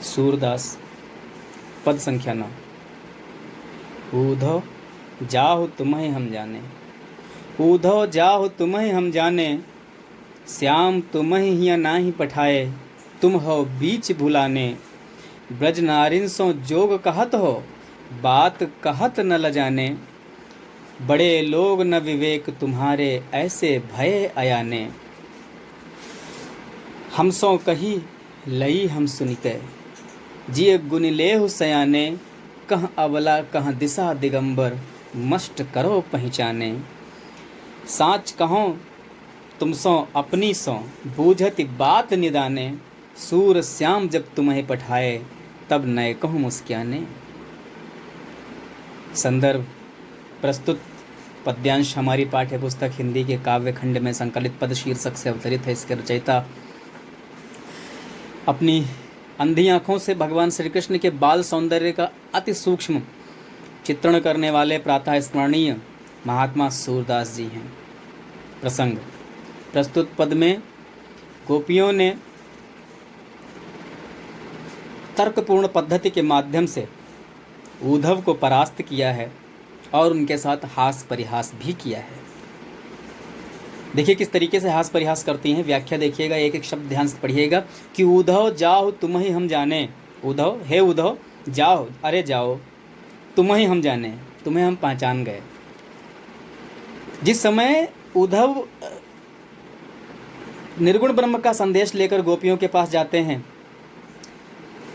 सूरदास पद संख्या 9। ऊधव जाहु तुम्हें हम जाने, ऊधव जाहु तुम्हें हम जाने, श्याम तुम्हें हिया नाही पठाए, तुम हो बीच भुलाने। ब्रज नारिन सो जोग कहत हो, बात कहत न लजाने। बड़े लोग न विवेक तुम्हारे, ऐसे भय अयाने। हम सो कही लई हम सुनिके, जिय गुण लेहु सयाने। कह अबला कह दिशा दिगंबर, मस्ट करो पहचाने। साच कहो तुम सो अपनी सो, बूझति बात निदाने। सूर श्याम जब तुम्हें पठाए, तब नए कहूँ मुस्क्याने। संदर्भ प्रस्तुत पद्यांश हमारी पाठ्य पुस्तक हिंदी के काव्य खंड में संकलित पद शीर्षक से अवतरित है। इसके रचयिता अपनी अंधी आँखों से भगवान श्री कृष्ण के बाल सौंदर्य का अति सूक्ष्म चित्रण करने वाले प्रातः स्मरणीय महात्मा सूरदास जी हैं। प्रसंग प्रस्तुत पद में गोपियों ने तर्कपूर्ण पद्धति के माध्यम से उद्धव को परास्त किया है और उनके साथ हास परिहास भी किया है। देखिए किस तरीके से हास परिहास करती हैं, व्याख्या देखिएगा, एक एक शब्द ध्यान से पढ़िएगा कि उद्धव जाओ तुम्हें हम जाने। उद्धव, हे उद्धव जाओ, अरे जाओ, तुम्हें हम जाने, तुम्हें हम पहचान गए। जिस समय उद्धव निर्गुण ब्रह्म का संदेश लेकर गोपियों के पास जाते हैं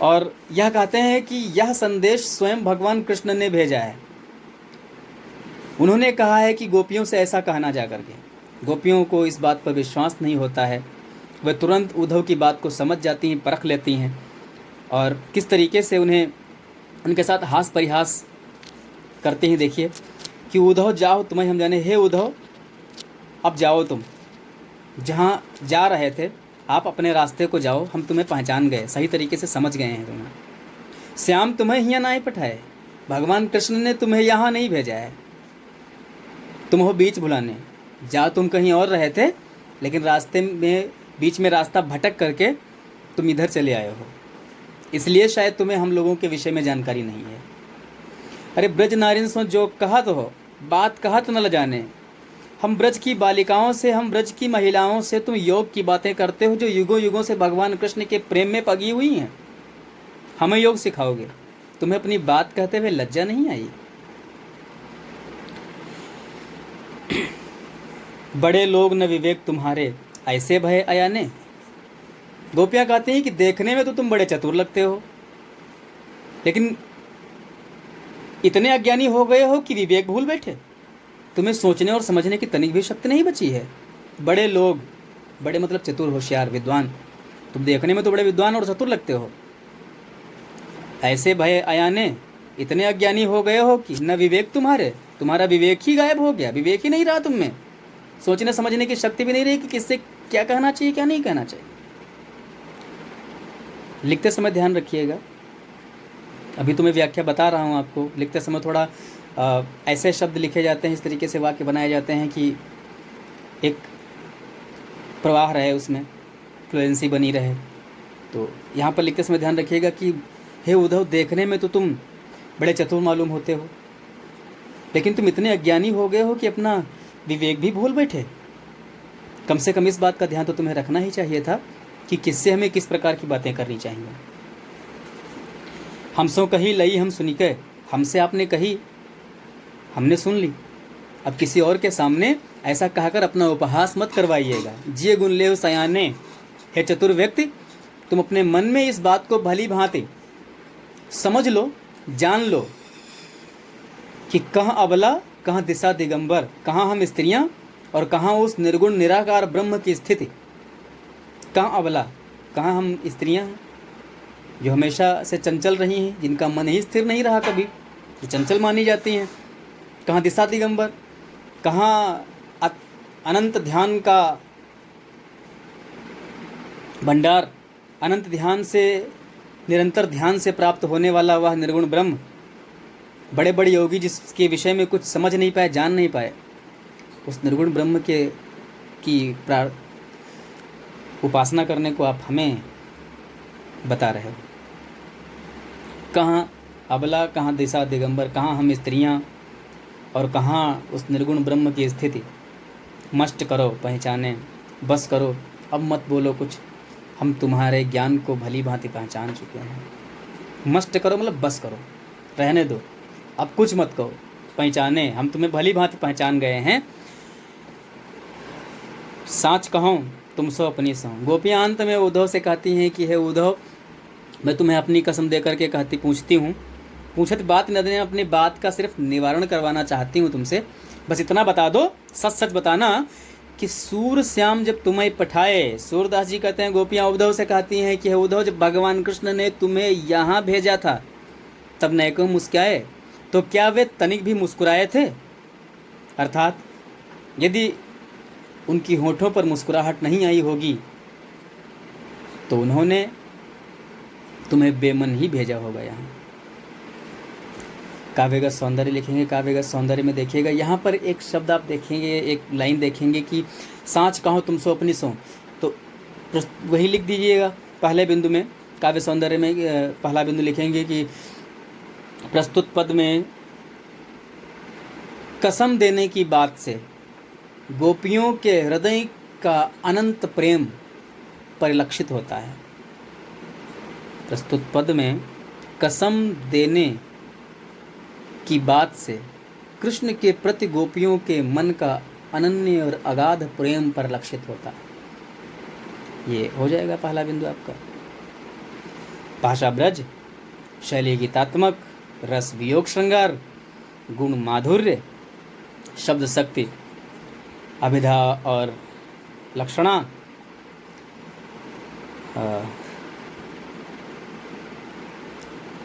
और यह कहते हैं कि यह संदेश स्वयं भगवान कृष्ण ने भेजा है। उन्होंने कहा है कि गोपियों से ऐसा कहना जा करके। गोपियों को इस बात पर विश्वास नहीं होता है, वह तुरंत उद्धव की बात को समझ जाती हैं, परख लेती हैं और किस तरीके से उन्हें उनके साथ हास परिहास करते हैं। देखिए कि उद्धव जाओ तुम्हें हम जाने, हे उद्धव अब जाओ, तुम जहाँ जा रहे थे आप अपने रास्ते को जाओ, हम तुम्हें पहचान गए, सही तरीके से समझ गए हैं तुम्हें। श्याम तुम्हें यहाँ नहीं पठाए, भगवान कृष्ण ने तुम्हें यहाँ नहीं भेजा है, तुम हो बीच भुलाने। जा तुम कहीं और रहे थे, लेकिन रास्ते में बीच में रास्ता भटक करके तुम इधर चले आए हो, इसलिए शायद तुम्हें हम लोगों के विषय में जानकारी नहीं है। अरे ब्रज नारिन सो जो कहत हो, बात कहत न ल जाने। हम ब्रज की बालिकाओं से, हम ब्रज की महिलाओं से तुम योग की बातें करते हो, जो युगों युगों से भगवान कृष्ण के प्रेम में पगी हुई हैं। हमें योग सिखाओगे, तुम्हें अपनी बात कहते हुए लज्जा नहीं आई? बड़े लोग न विवेक तुम्हारे, ऐसे भय अयाने। गोपियाँ कहती हैं कि देखने में तो तुम बड़े चतुर लगते हो, लेकिन इतने अज्ञानी हो गए हो कि विवेक भूल बैठे। तुम्हें सोचने और समझने की तनिक भी शक्ति नहीं बची है। बड़े लोग, बड़े मतलब चतुर, होशियार, विद्वान, तुम देखने में तो बड़े विद्वान और चतुर लगते हो। ऐसे भय अयाने, इतने अज्ञानी हो गए हो कि न विवेक तुम्हारे, तुम्हारा विवेक ही गायब हो गया, विवेक ही नहीं रहा तुम में, सोचने समझने की शक्ति भी नहीं रही कि किससे क्या कहना चाहिए क्या नहीं कहना चाहिए। लिखते समय ध्यान रखिएगा, अभी तो मैं व्याख्या बता रहा हूँ आपको। लिखते समय थोड़ा ऐसे शब्द लिखे जाते हैं, इस तरीके से वाक्य बनाए जाते हैं कि एक प्रवाह रहे, उसमें फ्लुएंसी बनी रहे। तो यहाँ पर लिखते समय ध्यान रखिएगा कि हे उद्धव, देखने में तो तुम बड़े चतुर मालूम होते हो, लेकिन तुम इतने अज्ञानी हो गए हो कि अपना विवेक भी भूल बैठे। कम से कम इस बात का ध्यान तो तुम्हें रखना ही चाहिए था कि किससे हमें किस प्रकार की बातें करनी चाहिए। हमसो कही लई हम सुनिके, हमसे आपने कही, हमने सुन ली। अब किसी और के सामने ऐसा कहकर अपना उपहास मत करवाइएगा। जिय गुण लेव सयाने, हे चतुर व्यक्ति, तुम अपने मन में इस बात को भली भांति समझ लो, जान लो कि कहाँ अबला कहाँ दिशा दिगंबर, कहाँ हम स्त्रियां और कहाँ उस निर्गुण निराकार ब्रह्म की स्थिति। कहाँ अबला, कहाँ हम स्त्रियां हैं जो हमेशा से चंचल रही हैं, जिनका मन ही स्थिर नहीं रहा कभी, जो चंचल मानी जाती हैं। कहाँ दिशा दिगंबर, कहाँ अनंत ध्यान का भंडार, अनंत ध्यान से, निरंतर ध्यान से प्राप्त होने वाला वह निर्गुण ब्रह्म। बड़े बड़े योगी जिसके विषय में कुछ समझ नहीं पाए, जान नहीं पाए, उस निर्गुण ब्रह्म के की उपासना करने को आप हमें बता रहे हो। कहाँ अबला, कहाँ दिशा दिगंबर, कहाँ हम स्त्रियाँ और कहाँ उस निर्गुण ब्रह्म की स्थिति। मस्ट करो पहचाने, बस करो अब मत बोलो कुछ, हम तुम्हारे ज्ञान को भली भांति पहचान चुके हैं। मस्ट करो मतलब बस करो, रहने दो, अब कुछ मत कहो, पहचाने, हम तुम्हें भली भांति पहचान गए हैं। साच कहो तुम सो अपनी सो। गोपियाँ अंत में उद्धव से कहती हैं कि हे उद्धव, मैं तुम्हें अपनी कसम दे करके पूछती हूँ, पूछत बात न देने, अपनी बात का सिर्फ निवारण करवाना चाहती हूँ तुमसे। बस इतना बता दो, सच सच बताना कि सूरश्याम जब तुम्हें पठाए, सूरदास जी कहते हैं गोपियाँ उद्धव से कहती हैं कि हे उद्धव, जब भगवान कृष्ण ने तुम्हें यहाँ भेजा था तब नैको मुस्कुराए, तो क्या वे तनिक भी मुस्कुराए थे? अर्थात यदि उनकी होठों पर मुस्कुराहट नहीं आई होगी तो उन्होंने तुम्हें बेमन ही भेजा होगा। यहाँ काव्यगत सौंदर्य लिखेंगे, काव्यगत सौंदर्य में देखिएगा यहाँ पर एक शब्द आप देखेंगे, एक लाइन देखेंगे कि साँच कहो तुम सो अपनी सो, तो वही लिख दीजिएगा पहले बिंदु में। काव्य सौंदर्य में पहला बिंदु लिखेंगे कि प्रस्तुत पद में कसम देने की बात से गोपियों के हृदय का अनंत प्रेम परिलक्षित होता है। प्रस्तुत पद में कसम देने की बात से कृष्ण के प्रति गोपियों के मन का अनन्य और अगाध प्रेम परिलक्षित होता है। ये हो जाएगा पहला बिंदु आपका। भाषा ब्रज, शैली गीतात्मक, रस वियोग श्रृंगार, गुण माधुर्य, शब्द शक्ति, अभिधा और लक्षणा,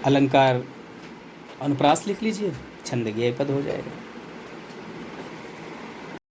अलंकार अनुप्रास लिख लीजिए, छंद ज्ञेय पद हो जाएगा।